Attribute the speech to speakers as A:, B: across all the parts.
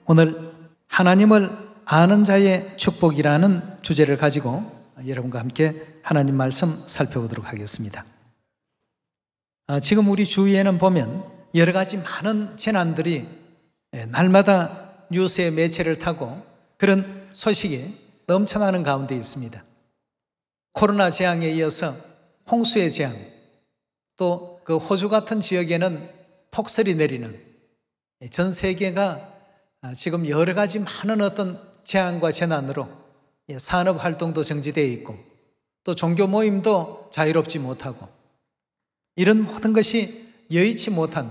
A: 오늘 하나님을 아는 자의 축복이라는 주제를 가지고 여러분과 함께 하나님 말씀 살펴보도록 하겠습니다. 지금 우리 주위에는 보면 여러 가지 많은 재난들이 날마다 뉴스의 매체를 타고 그런 소식이 넘쳐나는 가운데 있습니다. 코로나 재앙에 이어서 홍수의 재앙, 또 그 호주 같은 지역에는 폭설이 내리는, 전 세계가 지금 여러 가지 많은 어떤 재앙과 재난으로 산업 활동도 정지되어 있고 또 종교 모임도 자유롭지 못하고 이런 모든 것이 여의치 못한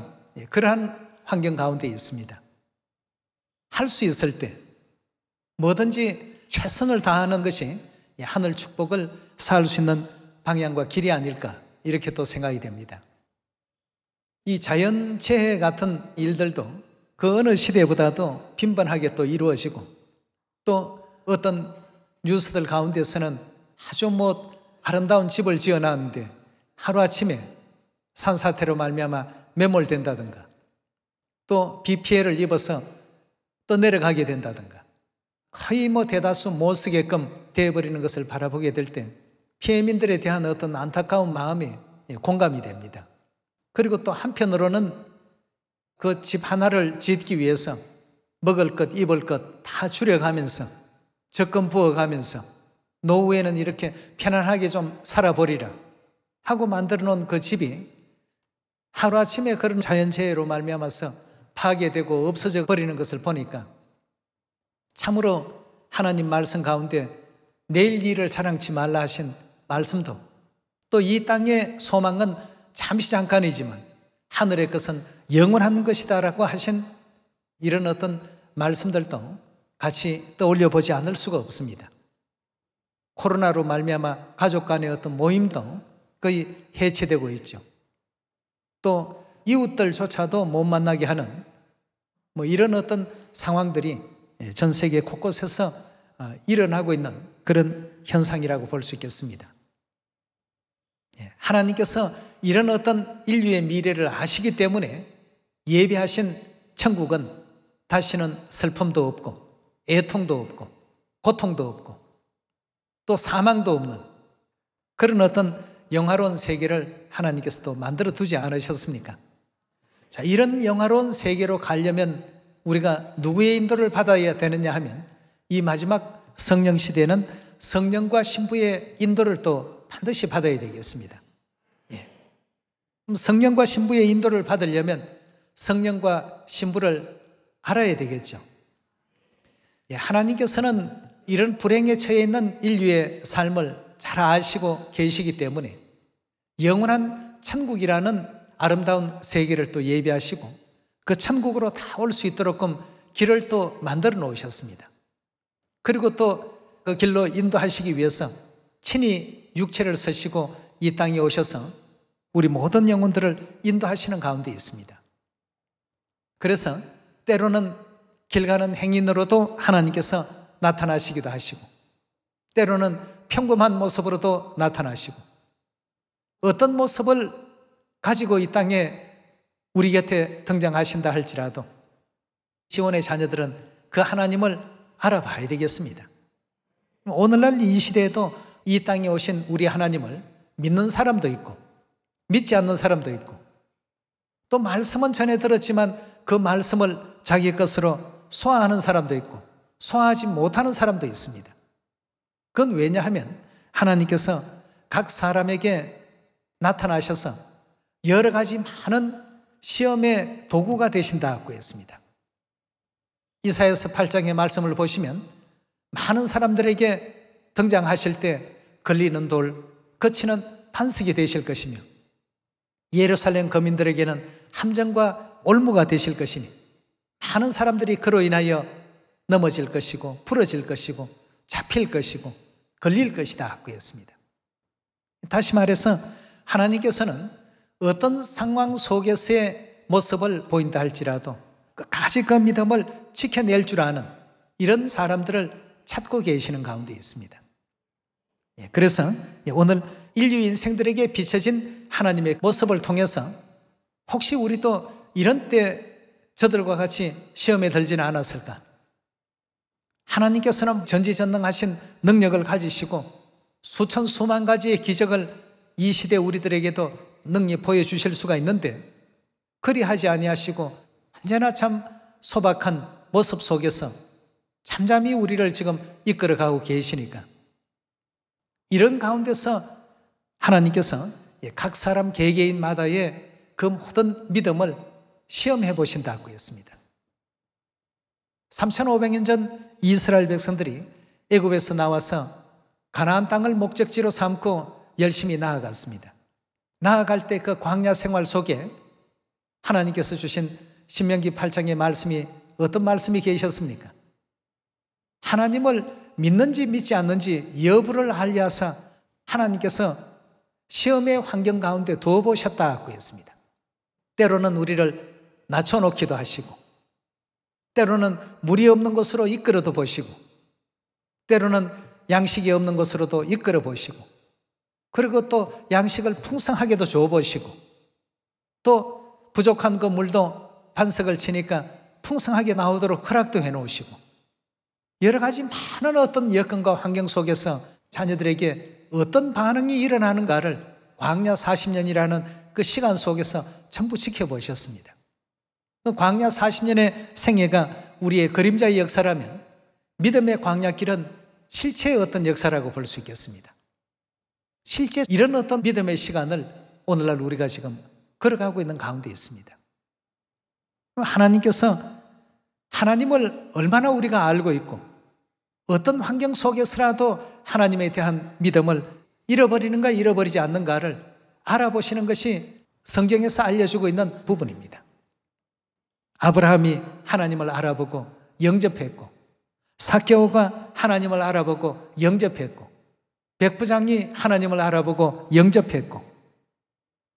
A: 그러한 환경 가운데 있습니다. 할 수 있을 때 뭐든지 최선을 다하는 것이 하늘 축복을 쌓을 수 있는 방향과 길이 아닐까, 이렇게 또 생각이 됩니다. 이 자연재해 같은 일들도 그 어느 시대보다도 빈번하게 또 이루어지고 또 어떤 뉴스들 가운데서는 아주 아름다운 집을 지어놨는데 하루아침에 산사태로 말미암아 매몰된다든가 또 비 피해를 입어서 또 내려가게 된다든가 거의 대다수 못 쓰게끔 되어버리는 것을 바라보게 될 때 피해민들에 대한 어떤 안타까운 마음이 공감이 됩니다. 그리고 또 한편으로는 그 집 하나를 짓기 위해서 먹을 것, 입을 것 다 줄여가면서 적금 부어가면서 노후에는 이렇게 편안하게 좀 살아보리라 하고 만들어 놓은 그 집이 하루아침에 그런 자연재해로 말미암아서 파괴되고 없어져 버리는 것을 보니까 참으로 하나님 말씀 가운데 내일 일을 자랑치 말라 하신 말씀도 또 이 땅의 소망은 잠시 잠깐이지만 하늘의 것은 영원한 것이다라고 하신 이런 어떤 말씀들도 같이 떠올려 보지 않을 수가 없습니다. 코로나로 말미암아 가족 간의 어떤 모임도 거의 해체되고 있죠. 또 이웃들조차도 못 만나게 하는 이런 어떤 상황들이 전 세계 곳곳에서 일어나고 있는 그런 현상이라고 볼 수 있겠습니다. 하나님께서 이런 어떤 인류의 미래를 아시기 때문에 예비하신 천국은 다시는 슬픔도 없고 애통도 없고 고통도 없고 또 사망도 없는 그런 어떤 영화로운 세계를 하나님께서 또 만들어 두지 않으셨습니까? 자, 이런 영화로운 세계로 가려면 우리가 누구의 인도를 받아야 되느냐 하면 이 마지막 성령 시대는 성령과 신부의 인도를 또 반드시 받아야 되겠습니다. 그럼 성령과 신부의 인도를 받으려면 성령과 신부를 알아야 되겠죠. 하나님께서는 이런 불행에 처해 있는 인류의 삶을 잘 아시고 계시기 때문에 영원한 천국이라는 아름다운 세계를 또 예비하시고 그 천국으로 다 올 수 있도록 길을 또 만들어 놓으셨습니다. 그리고 또 그 길로 인도하시기 위해서 친히 육체를 쓰시고 이 땅에 오셔서 우리 모든 영혼들을 인도하시는 가운데 있습니다. 그래서 때로는 길 가는 행인으로도 하나님께서 나타나시기도 하시고 때로는 평범한 모습으로도 나타나시고 어떤 모습을 가지고 이 땅에 우리 곁에 등장하신다 할지라도 시온의 자녀들은 그 하나님을 알아봐야 되겠습니다. 오늘날 이 시대에도 이 땅에 오신 우리 하나님을 믿는 사람도 있고 믿지 않는 사람도 있고 또 말씀은 전해 들었지만 그 말씀을 자기 것으로 소화하는 사람도 있고 소화하지 못하는 사람도 있습니다. 그건 왜냐하면 하나님께서 각 사람에게 나타나셔서 여러 가지 많은 시험의 도구가 되신다고 했습니다. 이사야서 8장의 말씀을 보시면 많은 사람들에게 등장하실 때 걸리는 돌, 거치는 반석이 되실 것이며 예루살렘 거민들에게는 함정과 올무가 되실 것이니 많은 사람들이 그로 인하여 넘어질 것이고 부러질 것이고 잡힐 것이고 걸릴 것이다 고 했습니다. 다시 말해서 하나님께서는 어떤 상황 속에서의 모습을 보인다 할지라도 끝까지 그 믿음을 지켜낼 줄 아는 이런 사람들을 찾고 계시는 가운데 있습니다. 그래서 오늘 인류 인생들에게 비춰진 하나님의 모습을 통해서 혹시 우리도 이런 때 저들과 같이 시험에 들지는 않았을까? 하나님께서는 전지전능하신 능력을 가지시고 수천 수만 가지의 기적을 이 시대 우리들에게도 능히 보여주실 수가 있는데 그리하지 아니하시고 언제나 참 소박한 모습 속에서 잠잠히 우리를 지금 이끌어가고 계시니까 이런 가운데서 하나님께서 각 사람 개개인마다의 그 모든 믿음을 시험해 보신다고 했습니다. 3500년 전 이스라엘 백성들이 애굽에서 나와서 가나안 땅을 목적지로 삼고 열심히 나아갔습니다. 나아갈 때 그 광야 생활 속에 하나님께서 주신 신명기 8장의 말씀이 어떤 말씀이 계셨습니까? 하나님을 믿는지 믿지 않는지 여부를 알려서 하나님께서 시험의 환경 가운데 두어보셨다고 했습니다. 때로는 우리를 낮춰놓기도 하시고 때로는 물이 없는 곳으로 이끌어도 보시고 때로는 양식이 없는 곳으로도 이끌어 보시고 그리고 또 양식을 풍성하게도 줘 보시고 또 부족한 그 물도 반석을 치니까 풍성하게 나오도록 허락도 해 놓으시고 여러 가지 많은 어떤 여건과 환경 속에서 자녀들에게 어떤 반응이 일어나는가를 광야 40년이라는 그 시간 속에서 전부 지켜보셨습니다. 그 광야 40년의 생애가 우리의 그림자의 역사라면 믿음의 광야길은 실체의 어떤 역사라고 볼 수 있겠습니다. 실제 이런 어떤 믿음의 시간을 오늘날 우리가 지금 걸어가고 있는 가운데 있습니다. 하나님께서 하나님을 얼마나 우리가 알고 있고 어떤 환경 속에서라도 하나님에 대한 믿음을 잃어버리는가 잃어버리지 않는가를 알아보시는 것이 성경에서 알려주고 있는 부분입니다. 아브라함이 하나님을 알아보고 영접했고 삭개오가 하나님을 알아보고 영접했고 백부장이 하나님을 알아보고 영접했고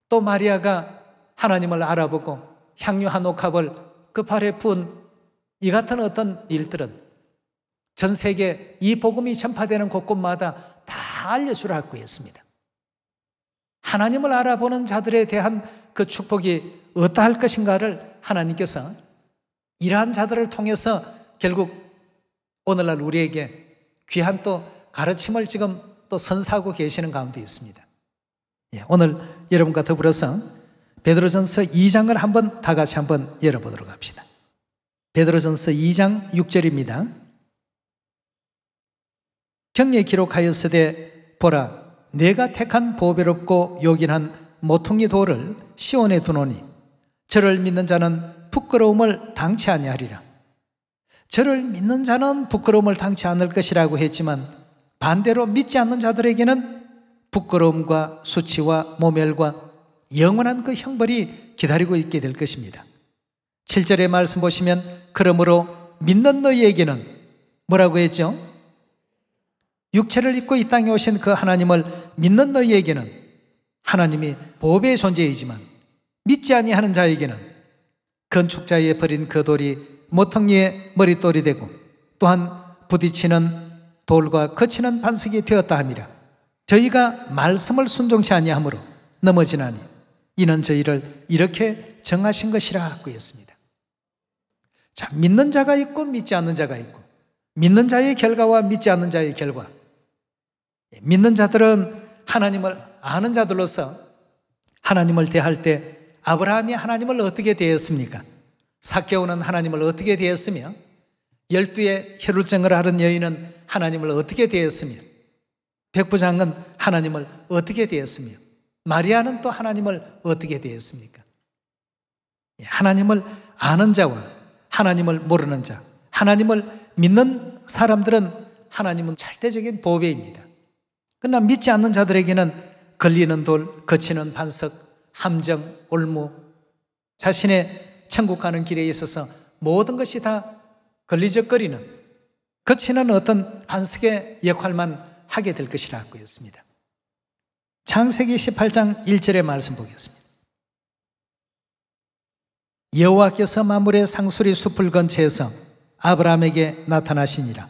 A: 또 마리아가 하나님을 알아보고 향유 한 옥합을 그 발에 부은 이 같은 어떤 일들은 전 세계 이 복음이 전파되는 곳곳마다 다 알려주라고 했습니다. 하나님을 알아보는 자들에 대한 그 축복이 어떠할 것인가를 하나님께서 이러한 자들을 통해서 결국 오늘날 우리에게 귀한 또 가르침을 지금 또 선사하고 계시는 가운데 있습니다. 오늘 여러분과 더불어서 베드로전서 2장을 한번 다 같이 한번 열어보도록 합시다. 베드로전서 2장 6절입니다. 경례 기록하였으되 보라 내가 택한 보배롭고 요긴한 모퉁이 돌을 시온에 두노니 저를 믿는 자는 부끄러움을 당치 아니하리라. 저를 믿는 자는 부끄러움을 당치 않을 것이라고 했지만 반대로 믿지 않는 자들에게는 부끄러움과 수치와 모멸과 영원한 그 형벌이 기다리고 있게 될 것입니다. 7절의 말씀 보시면 그러므로 믿는 너희에게는 뭐라고 했죠? 육체를 입고 이 땅에 오신 그 하나님을 믿는 너희에게는 하나님이 보배의 존재이지만 믿지 아니하는 자에게는 건축자의 버린 그 돌이 모퉁이의 머릿돌이 되고 또한 부딪히는 돌과 거치는 반석이 되었다 함이라. 저희가 말씀을 순종치 아니하므로 넘어지나니 이는 저희를 이렇게 정하신 것이라고 했습니다. 자, 믿는 자가 있고 믿지 않는 자가 있고 믿는 자의 결과와 믿지 않는 자의 결과. 믿는 자들은 하나님을 아는 자들로서 하나님을 대할 때 아브라함이 하나님을 어떻게 대했습니까? 삭개오는 하나님을 어떻게 대했으며 12의 혈루증을 앓은 여인은 하나님을 어떻게 대했으며 백부장은 하나님을 어떻게 대했으며 마리아는 또 하나님을 어떻게 대했습니까? 하나님을 아는 자와 하나님을 모르는 자, 하나님을 믿는 사람들은 하나님은 절대적인 보배입니다. 그러나 믿지 않는 자들에게는 걸리는 돌, 거치는 반석, 함정, 올무, 자신의 천국 가는 길에 있어서 모든 것이 다 걸리적거리는, 거치는 어떤 반석의 역할만 하게 될 것이라고 했습니다. 창세기 18장 1절의 말씀 보겠습니다. 여호와께서 만물의 상수리 숲을 근처에서 아브라함에게 나타나시니라.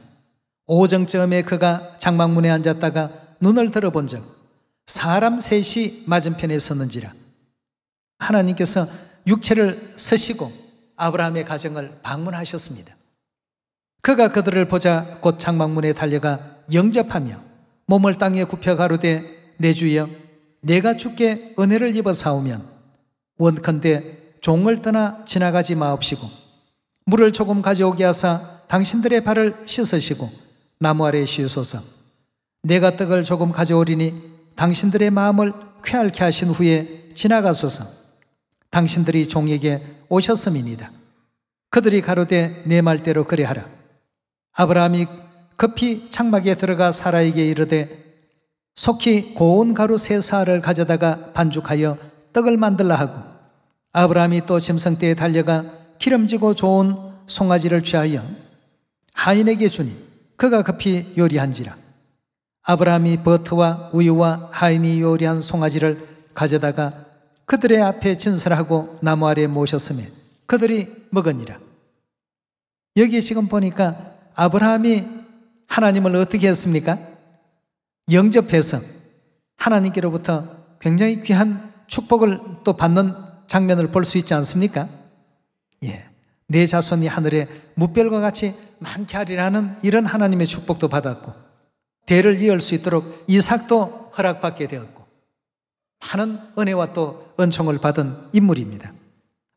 A: 오정쯤에 그가 장막문에 앉았다가 눈을 들어본즉 사람 셋이 맞은편에 섰는지라. 하나님께서 육체를 서시고 아브라함의 가정을 방문하셨습니다. 그가 그들을 보자 곧 장막문에 달려가 영접하며 몸을 땅에 굽혀 가로되 내 주여 내가 주께 은혜를 입어 사오면 원컨대 종을 떠나 지나가지 마옵시고 물을 조금 가져오게 하사 당신들의 발을 씻으시고 나무 아래에 씌우소서. 내가 떡을 조금 가져오리니 당신들의 마음을 쾌활케 하신 후에 지나가소서. 당신들이 종에게 오셨음이니이다. 그들이 가로되 내 말대로 그리하라. 아브라함이 급히 장막에 들어가 사라에게 이르되 속히 고운 가루 세 사알을 가져다가 반죽하여 떡을 만들라 하고 아브라함이 또 짐승떼에 달려가 기름지고 좋은 송아지를 취하여 하인에게 주니 그가 급히 요리한지라. 아브라함이 버터와 우유와 하인이 요리한 송아지를 가져다가 그들의 앞에 진설하고 나무 아래에 모셨으며 그들이 먹으니라. 여기 지금 보니까 아브라함이 하나님을 어떻게 했습니까? 영접해서 하나님께로부터 굉장히 귀한 축복을 또 받는 장면을 볼 수 있지 않습니까? 예, 내 자손이 하늘의 무별과 같이 많게 하리라는 이런 하나님의 축복도 받았고 대를 이을 수 있도록 이삭도 허락받게 되었고 많은 은혜와 또 은총을 받은 인물입니다.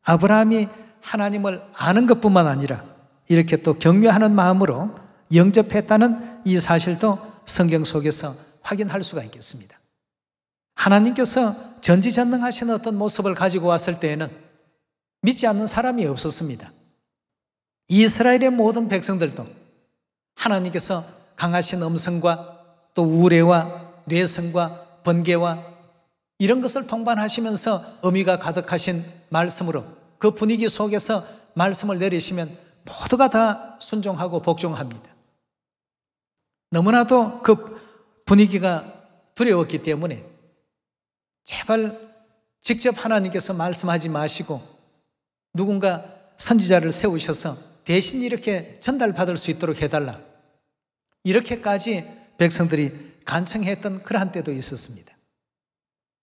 A: 아브라함이 하나님을 아는 것뿐만 아니라 이렇게 또 경외하는 마음으로 영접했다는 이 사실도 성경 속에서 확인할 수가 있겠습니다. 하나님께서 전지전능하신 어떤 모습을 가지고 왔을 때에는 믿지 않는 사람이 없었습니다. 이스라엘의 모든 백성들도 하나님께서 강하신 음성과 또 우레와 뇌성과 번개와 이런 것을 동반하시면서 의미가 가득하신 말씀으로 그 분위기 속에서 말씀을 내리시면 모두가 다 순종하고 복종합니다. 너무나도 그 분위기가 두려웠기 때문에 제발 직접 하나님께서 말씀하지 마시고 누군가 선지자를 세우셔서 대신 이렇게 전달받을 수 있도록 해달라. 이렇게까지 백성들이 간청했던 그러한 때도 있었습니다.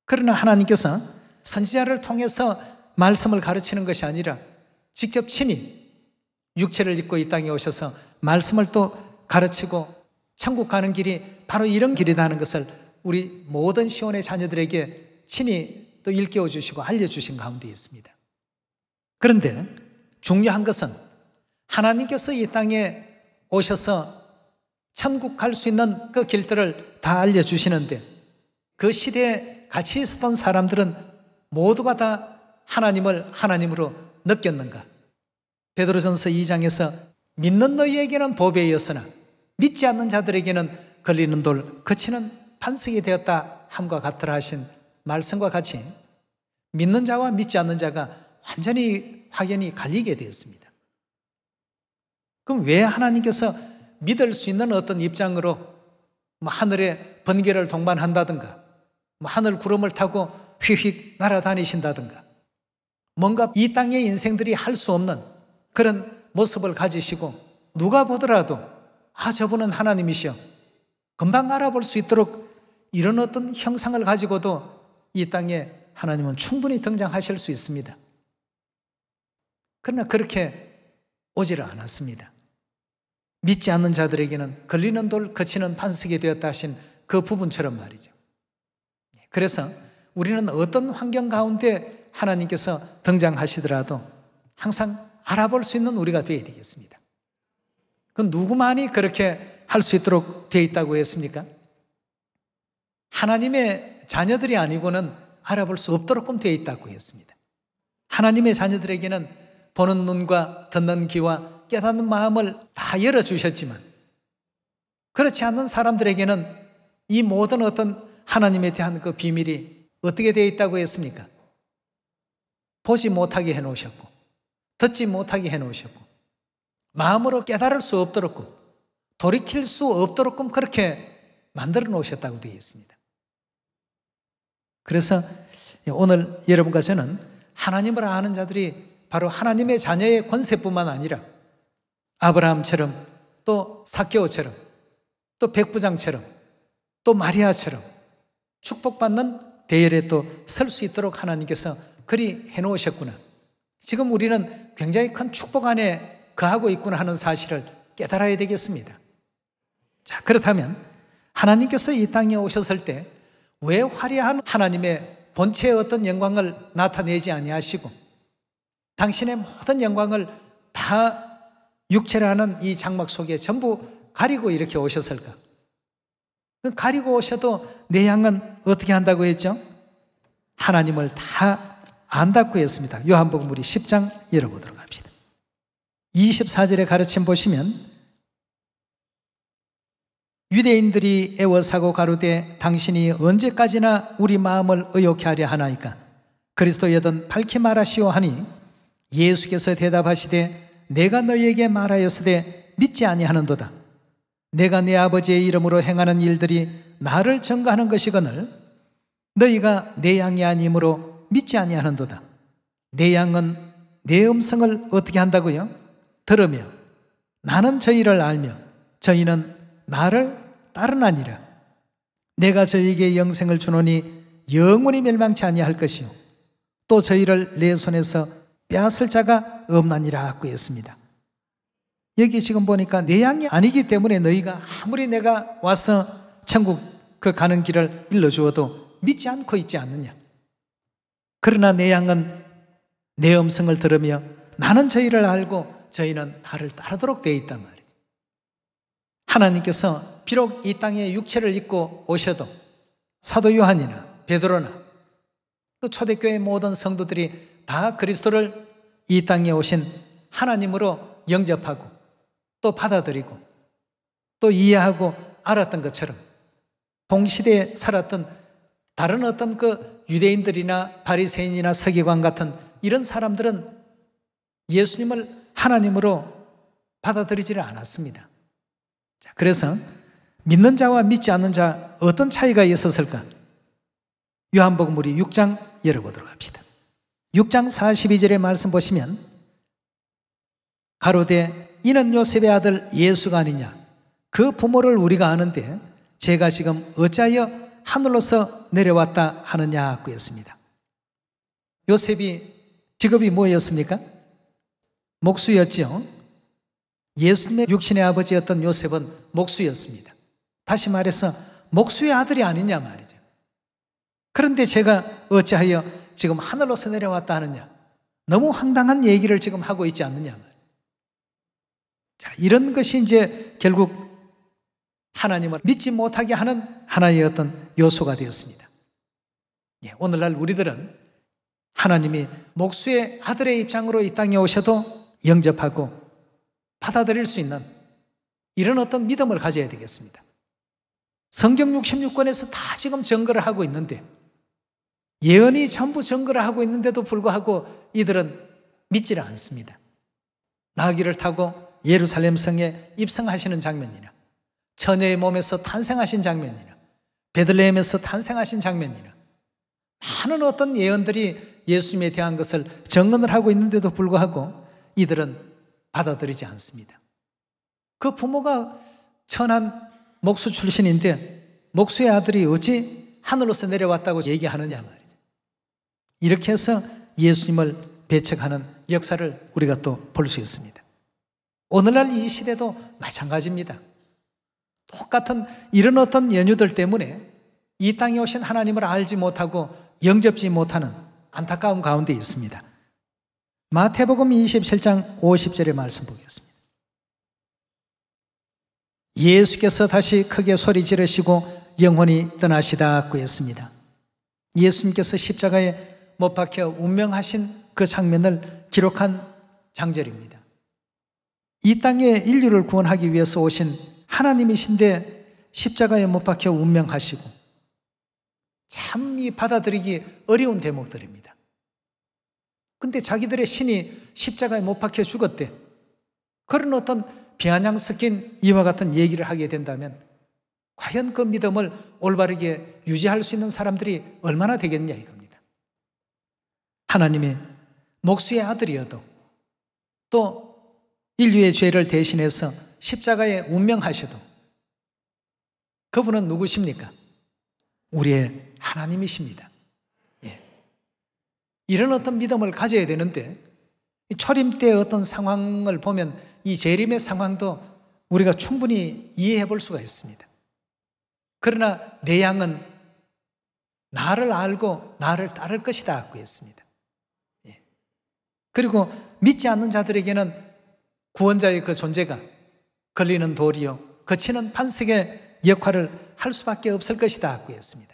A: 그러나 하나님께서 선지자를 통해서 말씀을 가르치는 것이 아니라 직접 친히 육체를 입고 이 땅에 오셔서 말씀을 또 가르치고 천국 가는 길이 바로 이런 길이다 하는 것을 우리 모든 시온의 자녀들에게 친히 또 일깨워 주시고 알려주신 가운데 있습니다. 그런데 중요한 것은 하나님께서 이 땅에 오셔서 천국 갈 수 있는 그 길들을 다 알려주시는데 그 시대에 같이 있었던 사람들은 모두가 다 하나님을 하나님으로 느꼈는가? 베드로전서 2장에서 믿는 너희에게는 보배였으나 믿지 않는 자들에게는 걸리는 돌, 그치는 반석이 되었다 함과 같으라 하신 말씀과 같이 믿는 자와 믿지 않는 자가 완전히 확연히 갈리게 되었습니다. 그럼 왜 하나님께서 믿을 수 있는 어떤 입장으로 하늘에 번개를 동반한다든가 하늘 구름을 타고 휙휙 날아다니신다든가 뭔가 이 땅의 인생들이 할 수 없는 그런 모습을 가지시고 누가 보더라도 저분은 하나님이시여 금방 알아볼 수 있도록 이런 어떤 형상을 가지고도 이 땅에 하나님은 충분히 등장하실 수 있습니다. 그러나 그렇게 오지를 않았습니다. 믿지 않는 자들에게는 걸리는 돌, 거치는 반석이 되었다 하신 그 부분처럼 말이죠. 그래서 우리는 어떤 환경 가운데 하나님께서 등장하시더라도 항상 알아볼 수 있는 우리가 되어야 되겠습니다. 그 누구만이 그렇게 할 수 있도록 되어 있다고 했습니까? 하나님의 자녀들이 아니고는 알아볼 수 없도록 되어 있다고 했습니다. 하나님의 자녀들에게는 보는 눈과 듣는 귀와 깨닫는 마음을 다 열어주셨지만 그렇지 않는 사람들에게는 이 모든 어떤 하나님에 대한 그 비밀이 어떻게 되어 있다고 했습니까? 보지 못하게 해놓으셨고 듣지 못하게 해놓으셨고 마음으로 깨달을 수 없도록 돌이킬 수 없도록 그렇게 만들어 놓으셨다고 되어 있습니다. 그래서 오늘 여러분과 저는 하나님을 아는 자들이 바로 하나님의 자녀의 권세뿐만 아니라 아브라함처럼 또 삭개오처럼 또 백부장처럼 또 마리아처럼 축복받는 대열에 또 설 수 있도록 하나님께서 그리 해놓으셨구나. 지금 우리는 굉장히 큰 축복 안에 거하고 있구나 하는 사실을 깨달아야 되겠습니다. 자, 그렇다면 하나님께서 이 땅에 오셨을 때 왜 화려한 하나님의 본체의 어떤 영광을 나타내지 아니하시고 당신의 모든 영광을 다 육체라는 이 장막 속에 전부 가리고 이렇게 오셨을까? 가리고 오셔도 내 양은 어떻게 한다고 했죠? 하나님을 다 안다고 했습니다. 요한복음 우리 10장 열어보도록 합시다. 24절의 가르침 보시면 유대인들이 애워사고 가로되 당신이 언제까지나 우리 마음을 의욕케 하려 하나이까? 그리스도여든 밝히 말하시오 하니 예수께서 대답하시되 내가 너희에게 말하였으되 믿지 아니하는도다. 내가 내 아버지의 이름으로 행하는 일들이 나를 증거하는 것이거늘 너희가 내 양이 아니므로 믿지 아니하는도다. 내 양은 내 음성을 어떻게 한다고요? 들으며 나는 저희를 알며 저희는 나를 따르나니라. 내가 저희에게 영생을 주노니 영원히 멸망치 아니할 것이요 또 저희를 내 손에서 빼앗을 자가 없나니라 하고 했습니다. 여기 지금 보니까 내 양이 아니기 때문에 너희가 아무리 내가 와서 천국 그 가는 길을 일러주어도 믿지 않고 있지 않느냐. 그러나 내 양은 내 음성을 들으며 나는 저희를 알고 저희는 나를 따르도록 되어 있단 말이죠. 하나님께서 비록 이 땅에 육체를 입고 오셔도 사도 요한이나 베드로나 그 초대교회 모든 성도들이 다 그리스도를 이 땅에 오신 하나님으로 영접하고 또 받아들이고 또 이해하고 알았던 것처럼 동시대에 살았던 다른 어떤 그 유대인들이나 바리새인이나 서기관 같은 이런 사람들은 예수님을 하나님으로 받아들이지를 않았습니다. 자, 그래서 믿는 자와 믿지 않는 자 어떤 차이가 있었을까? 요한복음 우리 6장 열어보도록 합시다. 6장 42절의 말씀 보시면 가로되 이는 요셉의 아들 예수가 아니냐. 그 부모를 우리가 아는데 제가 지금 어찌하여 하늘로서 내려왔다 하느냐 하고 했습니다. 요셉이 직업이 뭐였습니까? 목수였죠. 예수님의 육신의 아버지였던 요셉은 목수였습니다. 다시 말해서 목수의 아들이 아니냐 말이죠. 그런데 제가 어찌하여 지금 하늘로서 내려왔다 하느냐. 너무 황당한 얘기를 지금 하고 있지 않느냐 말이죠. 자, 이런 것이 이제 결국 하나님을 믿지 못하게 하는 하나의 어떤 요소가 되었습니다. 예, 오늘날 우리들은 하나님이 목수의 아들의 입장으로 이 땅에 오셔도 영접하고 받아들일 수 있는 이런 어떤 믿음을 가져야 되겠습니다. 성경 66권에서 다 지금 증거를 하고 있는데 예언이 전부 증거를 하고 있는데도 불구하고 이들은 믿지를 않습니다. 나귀를 타고 예루살렘 성에 입성하시는 장면이나 처녀의 몸에서 탄생하신 장면이나 베들레헴에서 탄생하신 장면이나 많은 어떤 예언들이 예수님에 대한 것을 증언을 하고 있는데도 불구하고 이들은 받아들이지 않습니다. 그 부모가 천한 목수 출신인데 목수의 아들이 어찌 하늘로서 내려왔다고 얘기하느냐 말이죠. 이렇게 해서 예수님을 배척하는 역사를 우리가 또 볼 수 있습니다. 오늘날 이 시대도 마찬가지입니다. 똑같은 이런 어떤 연유들 때문에 이 땅에 오신 하나님을 알지 못하고 영접지 못하는 안타까운 가운데 있습니다. 마태복음 27장 50절의 말씀 보겠습니다. 예수께서 다시 크게 소리 지르시고 영혼이 떠나시다고 했습니다. 예수님께서 십자가에 못 박혀 운명하신 그 장면을 기록한 장절입니다. 이 땅에 인류를 구원하기 위해서 오신 하나님이신데 십자가에 못 박혀 운명하시고 참 이 받아들이기 어려운 대목들입니다. 근데 자기들의 신이 십자가에 못 박혀 죽었대. 그런 어떤 비아냥 섞인 이와 같은 얘기를 하게 된다면 과연 그 믿음을 올바르게 유지할 수 있는 사람들이 얼마나 되겠냐 이겁니다. 하나님이 목수의 아들이어도 또 인류의 죄를 대신해서 십자가에 운명하셔도 그분은 누구십니까? 우리의 하나님이십니다. 예. 이런 어떤 믿음을 가져야 되는데 초림 때의 어떤 상황을 보면 이 재림의 상황도 우리가 충분히 이해해 볼 수가 있습니다. 그러나 내 양은 나를 알고 나를 따를 것이다 하고 했습니다. 예. 그리고 믿지 않는 자들에게는 구원자의 그 존재가 걸리는 돌이요 거치는 반석의 역할을 할 수밖에 없을 것이다 하고 했습니다.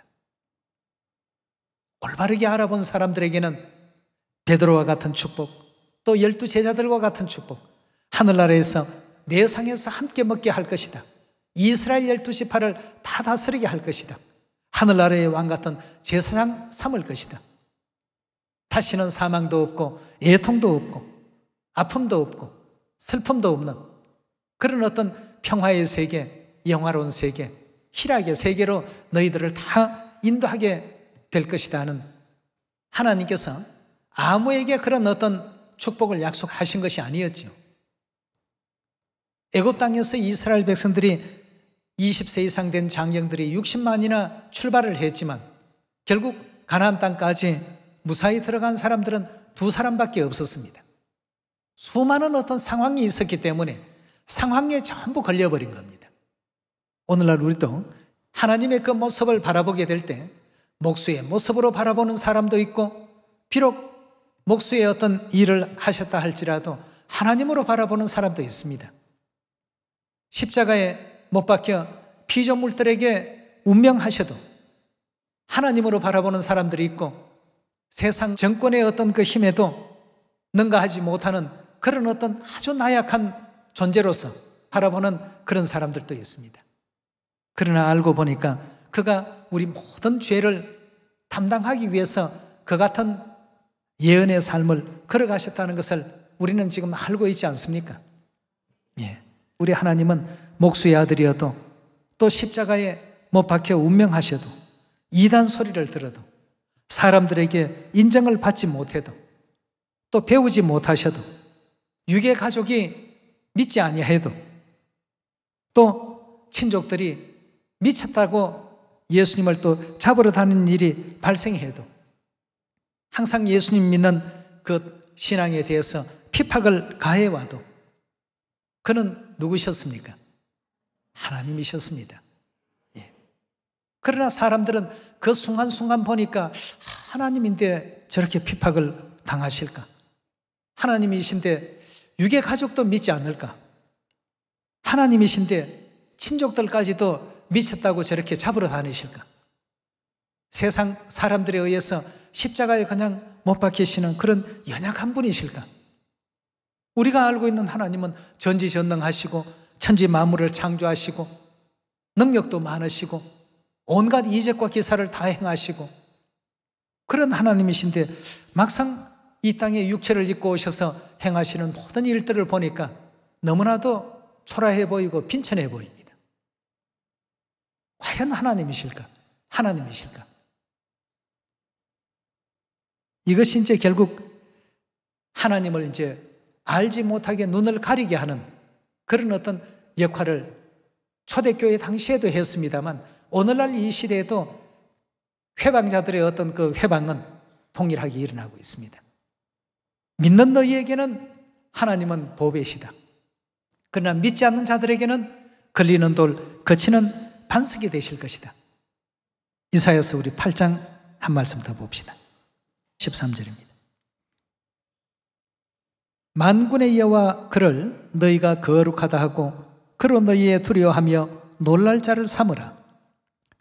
A: 올바르게 알아본 사람들에게는 베드로와 같은 축복, 또 12 제자들과 같은 축복, 하늘나라에서 내 상에서 함께 먹게 할 것이다. 이스라엘 12지파를 다 다스리게 할 것이다. 하늘나라의 왕 같은 제사장 삼을 것이다. 다시는 사망도 없고 애통도 없고 아픔도 없고 슬픔도 없는 그런 어떤 평화의 세계, 영화로운 세계, 희락의 세계로 너희들을 다 인도하게 될 것이다 하는 하나님께서 아무에게 그런 어떤 축복을 약속하신 것이 아니었죠. 애굽 땅에서 이스라엘 백성들이 20세 이상 된 장정들이 60만이나 출발을 했지만 결국 가나안 땅까지 무사히 들어간 사람들은 2사람밖에 없었습니다. 수많은 어떤 상황이 있었기 때문에 상황에 전부 걸려버린 겁니다. 오늘날 우리도 하나님의 그 모습을 바라보게 될 때 목수의 모습으로 바라보는 사람도 있고 비록 목수의 어떤 일을 하셨다 할지라도 하나님으로 바라보는 사람도 있습니다. 십자가에 못 박혀 피조물들에게 운명하셔도 하나님으로 바라보는 사람들이 있고 세상 정권의 어떤 그 힘에도 능가하지 못하는 그런 어떤 아주 나약한 존재로서 바라보는 그런 사람들도 있습니다. 그러나 알고 보니까 그가 우리 모든 죄를 담당하기 위해서 그 같은 예언의 삶을 걸어가셨다는 것을 우리는 지금 알고 있지 않습니까? 예. 우리 하나님은 목수의 아들이어도 또 십자가에 못 박혀 운명하셔도 이단 소리를 들어도 사람들에게 인정을 받지 못해도 또 배우지 못하셔도 유괴 가족이 믿지 아니해도 또 친족들이 미쳤다고 예수님을 또 잡으러 다니는 일이 발생해도 항상 예수님 믿는 그 신앙에 대해서 핍박을 가해와도 그는 누구셨습니까? 하나님이셨습니다. 예. 그러나 사람들은 그 순간순간 보니까 하나님인데 저렇게 핍박을 당하실까? 하나님이신데 유괴 가족도 믿지 않을까? 하나님이신데 친족들까지도 미쳤다고 저렇게 잡으러 다니실까? 세상 사람들에 의해서 십자가에 그냥 못 박히시는 그런 연약한 분이실까? 우리가 알고 있는 하나님은 전지전능하시고 천지 만물을 창조하시고 능력도 많으시고 온갖 이적과 기사를 다 행하시고 그런 하나님이신데 막상 이 땅에 육체를 입고 오셔서 행하시는 모든 일들을 보니까 너무나도 초라해 보이고 빈천해 보입니다. 과연 하나님이실까? 하나님이실까? 이것이 이제 결국 하나님을 이제 알지 못하게 눈을 가리게 하는 그런 어떤 역할을 초대교회 당시에도 했습니다만 오늘날 이 시대에도 회방자들의 어떤 그 회방은 동일하게 일어나고 있습니다. 믿는 너희에게는 하나님은 보배시다. 그러나 믿지 않는 자들에게는 걸리는 돌, 거치는 반석이 되실 것이다. 이사야서 우리 8장 한 말씀 더 봅시다. 13절입니다. 만군의 여호와 그를 너희가 거룩하다 하고 그로 너희의 두려워하며 놀랄 자를 삼으라.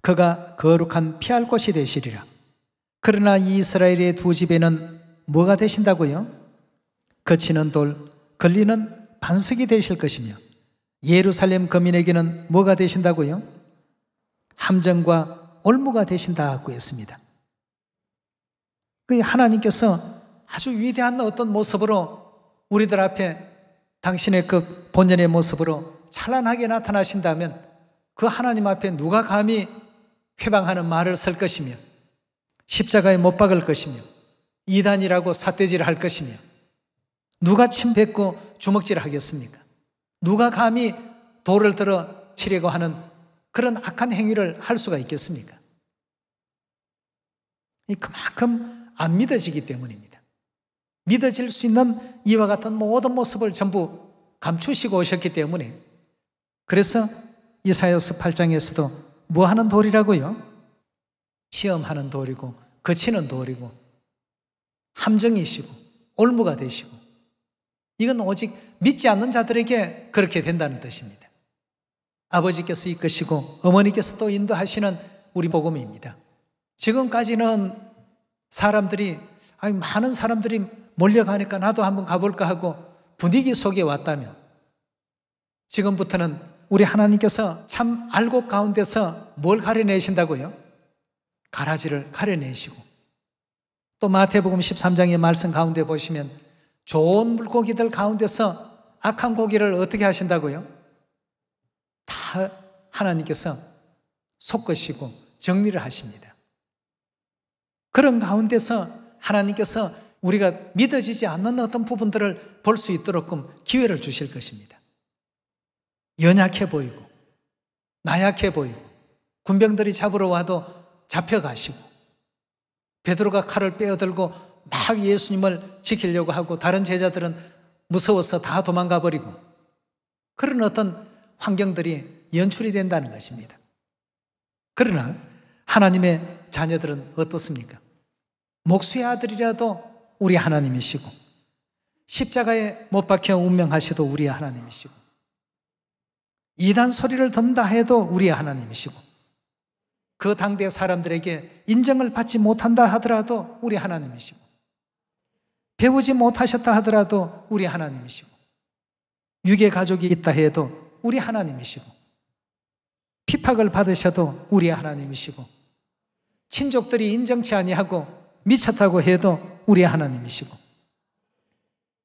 A: 그가 거룩한 피할 곳이 되시리라. 그러나 이스라엘의 두 집에는 뭐가 되신다고요? 거치는 돌, 걸리는 반석이 되실 것이며 예루살렘 거민에게는 뭐가 되신다고요? 함정과 올무가 되신다 하고 했습니다. 그 하나님께서 아주 위대한 어떤 모습으로 우리들 앞에 당신의 그 본연의 모습으로 찬란하게 나타나신다면 그 하나님 앞에 누가 감히 회방하는 말을 쓸 것이며 십자가에 못 박을 것이며 이단이라고 삿대질을 할 것이며 누가 침 뱉고 주먹질을 하겠습니까? 누가 감히 돌을 들어 치려고 하는 그런 악한 행위를 할 수가 있겠습니까? 그만큼 안 믿어지기 때문입니다. 믿어질 수 있는 이와 같은 모든 모습을 전부 감추시고 오셨기 때문에 그래서 이사야서 8장에서도 뭐 하는 돌이라고요? 시험하는 돌이고 거치는 돌이고 함정이시고 올무가 되시고, 이건 오직 믿지 않는 자들에게 그렇게 된다는 뜻입니다. 아버지께서 이끄시고 어머니께서 또 인도하시는 우리 복음입니다. 지금까지는 사람들이, 많은 사람들이 몰려가니까 나도 한번 가볼까 하고 분위기 속에 왔다면, 지금부터는 우리 하나님께서 참 알곡 가운데서 뭘 가려내신다고요? 가라지를 가려내시고, 또 마태복음 13장의 말씀 가운데 보시면 좋은 물고기들 가운데서 악한 고기를 어떻게 하신다고요? 다 하나님께서 섞으시고 정리를 하십니다. 그런 가운데서 하나님께서 우리가 믿어지지 않는 어떤 부분들을 볼 수 있도록끔 기회를 주실 것입니다. 연약해 보이고 나약해 보이고 군병들이 잡으러 와도 잡혀가시고, 베드로가 칼을 빼어들고 막 예수님을 지키려고 하고 다른 제자들은 무서워서 다 도망가 버리고, 그런 어떤 환경들이 연출이 된다는 것입니다. 그러나 하나님의 자녀들은 어떻습니까? 목수의 아들이라도 우리 하나님이시고, 십자가에 못 박혀 운명하셔도 우리 하나님이시고, 이단 소리를 듣는다 해도 우리 하나님이시고, 그 당대 사람들에게 인정을 받지 못한다 하더라도 우리 하나님이시고, 배우지 못하셨다 하더라도 우리 하나님이시고, 유괴 가족이 있다 해도 우리 하나님이시고, 핍박을 받으셔도 우리 하나님이시고, 친족들이 인정치 아니하고 미쳤다고 해도 우리 하나님이시고,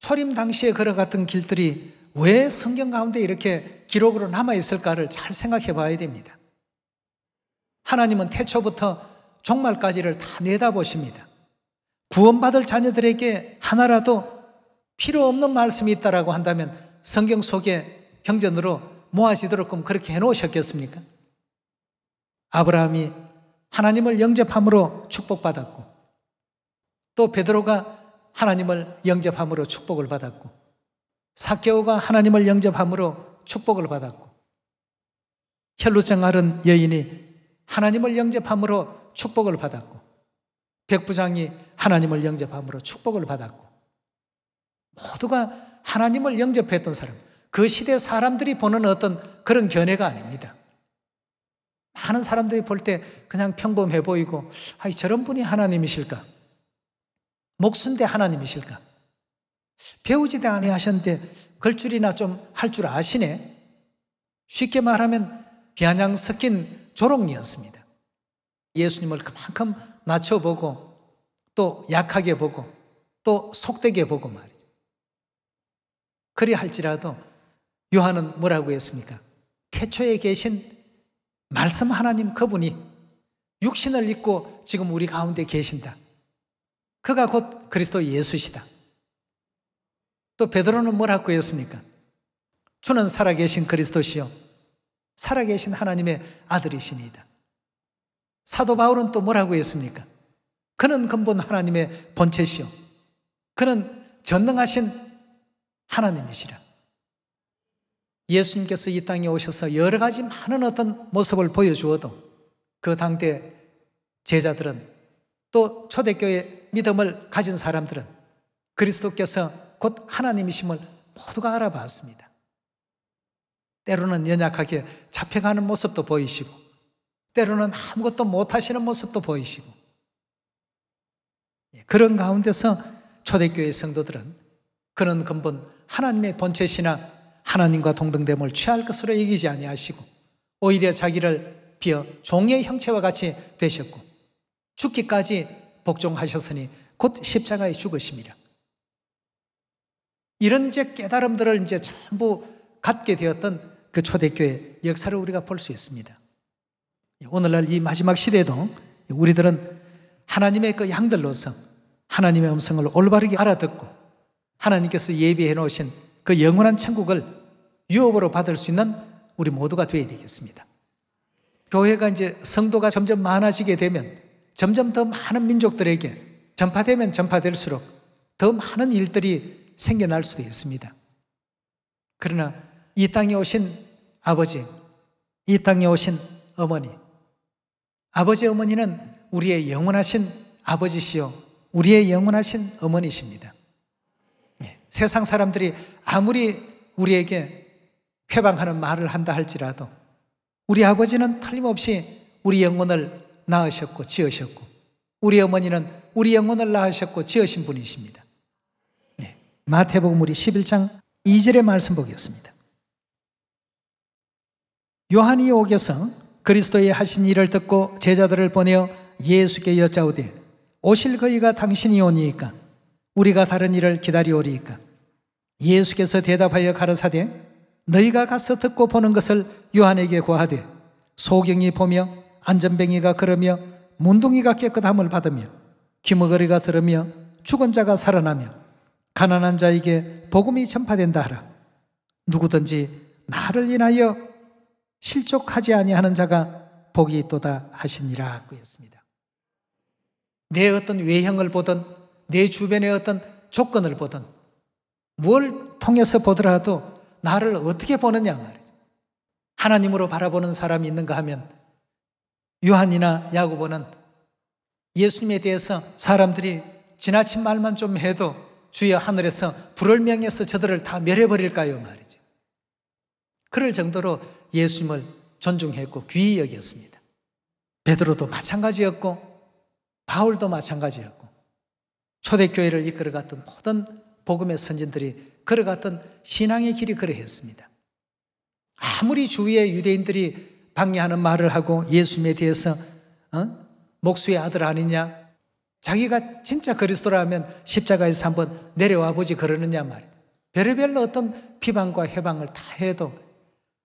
A: 초림 당시에 걸어갔던 길들이 왜 성경 가운데 이렇게 기록으로 남아있을까를 잘 생각해 봐야 됩니다. 하나님은 태초부터 종말까지를 다 내다보십니다. 구원받을 자녀들에게 하나라도 필요 없는 말씀이 있다라고 한다면 성경 속에 경전으로 모아지도록 그렇게 해놓으셨겠습니까? 아브라함이 하나님을 영접함으로 축복받았고, 또 베드로가 하나님을 영접함으로 축복을 받았고, 삭개오가 하나님을 영접함으로 축복을 받았고, 혈루증 앓은 여인이 하나님을 영접함으로 축복을 받았고, 백부장이 하나님을 영접함으로 축복을 받았고, 모두가 하나님을 영접했던 사람, 그 시대 사람들이 보는 어떤 그런 견해가 아닙니다. 많은 사람들이 볼 때 그냥 평범해 보이고, 저런 분이 하나님이실까? 목수인데 하나님이실까? 배우지도 아니하셨는데 글줄이나 좀 할 줄 아시네? 쉽게 말하면 비아냥 섞인 조롱이었습니다. 예수님을 그만큼 낮춰보고 또 약하게 보고 또 속되게 보고 말이죠. 그리 할지라도 요한은 뭐라고 했습니까? 태초에 계신 말씀 하나님, 그분이 육신을 입고 지금 우리 가운데 계신다. 그가 곧 그리스도 예수시다. 또 베드로는 뭐라고 했습니까? 주는 살아계신 그리스도시요 살아계신 하나님의 아들이십니다. 사도 바울은 또 뭐라고 했습니까? 그는 근본 하나님의 본체시요 그는 전능하신 하나님이시라. 예수님께서 이 땅에 오셔서 여러 가지 많은 어떤 모습을 보여주어도 그 당대 제자들은, 또 초대교회 믿음을 가진 사람들은 그리스도께서 곧 하나님이심을 모두가 알아봤습니다. 때로는 연약하게 잡혀가는 모습도 보이시고, 때로는 아무것도 못하시는 모습도 보이시고, 그런 가운데서 초대교회 성도들은 그는 근본 하나님의 본체시나 하나님과 동등됨을 취할 것으로 여기지 아니하시고, 오히려 자기를 비어 종의 형체와 같이 되셨고 죽기까지 복종하셨으니 곧 십자가에 죽으심이라. 이런 이제 깨달음들을 이제 전부 갖게 되었던 그 초대교회 역사를 우리가 볼 수 있습니다. 오늘날 이 마지막 시대에도 우리들은 하나님의 그 양들로서 하나님의 음성을 올바르게 알아듣고 하나님께서 예비해 놓으신 그 영원한 천국을 유업으로 받을 수 있는 우리 모두가 되어야 되겠습니다. 교회가 이제 성도가 점점 많아지게 되면 점점 더 많은 민족들에게 전파되면 전파될수록 더 많은 일들이 생겨날 수도 있습니다. 그러나 이 땅에 오신 아버지, 이 땅에 오신 어머니, 아버지 어머니는 우리의 영원하신 아버지시요 우리의 영원하신 어머니십니다. 세상 사람들이 아무리 우리에게 회방하는 말을 한다 할지라도 우리 아버지는 틀림없이 우리 영혼을 낳으셨고 지으셨고 우리 어머니는 우리 영혼을 낳으셨고 지으신 분이십니다. 마태복음 우리 11장 2절의 말씀 보겠습니다. 요한이 오게서 그리스도의 하신 일을 듣고 제자들을 보내어 예수께 여짜오되 오실 그이가 당신이 오니이까 우리가 다른 일을 기다리오리이까. 예수께서 대답하여 가라사대 너희가 가서 듣고 보는 것을 요한에게 고하되 소경이 보며 안전뱅이가 걸으며 문둥이가 깨끗함을 받으며 귀머거리가 들으며 죽은 자가 살아나며 가난한 자에게 복음이 전파된다 하라. 누구든지 나를 인하여 실족하지 아니하는 자가 복이 있도다 하시니라 그랬습니다. 내 어떤 외형을 보든 내 주변의 어떤 조건을 보든 뭘 통해서 보더라도 나를 어떻게 보느냐 말이죠. 하나님으로 바라보는 사람이 있는가 하면 요한이나 야고보는 예수님에 대해서 사람들이 지나친 말만 좀 해도 주여 하늘에서 불을 명해서 저들을 다 멸해버릴까요 말이죠. 그럴 정도로 예수님을 존중했고 귀히 여겼습니다. 베드로도 마찬가지였고 바울도 마찬가지였고 초대교회를 이끌어갔던 모든 복음의 선진들이 걸어갔던 신앙의 길이 그러했습니다. 아무리 주위의 유대인들이 방해하는 말을 하고 예수님에 대해서 목수의 아들 아니냐, 자기가 진짜 그리스도라면 십자가에서 한번 내려와 보지 그러느냐 말이에요. 별의별로 어떤 비방과 해방을 다 해도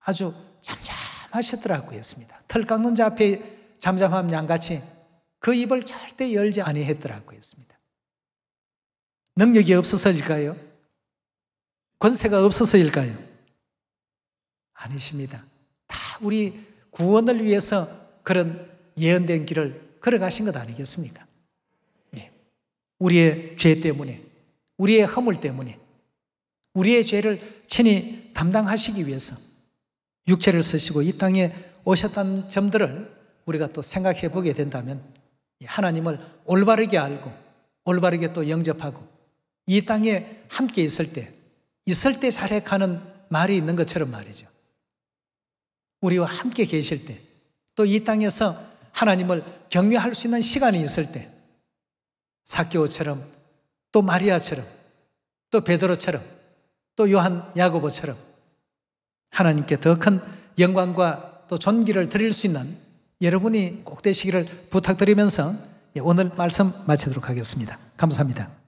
A: 아주 잠잠하셨더라고요. 털 깎는 자 앞에 잠잠한 양같이 그 입을 절대 열지 아니했더라고요. 능력이 없어서일까요? 권세가 없어서일까요? 아니십니다. 다 우리 구원을 위해서 그런 예언된 길을 걸어가신 것 아니겠습니까? 우리의 죄 때문에, 우리의 허물 때문에, 우리의 죄를 친히 담당하시기 위해서 육체를 쓰시고 이 땅에 오셨다는 점들을 우리가 또 생각해 보게 된다면 하나님을 올바르게 알고 올바르게 또 영접하고 이 땅에 함께 있을 때 잘해가는 말이 있는 것처럼 말이죠. 우리와 함께 계실 때, 또 이 땅에서 하나님을 경외할 수 있는 시간이 있을 때 삭개오처럼 또 마리아처럼 또 베드로처럼 또 요한 야고보처럼 하나님께 더 큰 영광과 또 존귀를 드릴 수 있는 여러분이 꼭 되시기를 부탁드리면서 오늘 말씀 마치도록 하겠습니다. 감사합니다.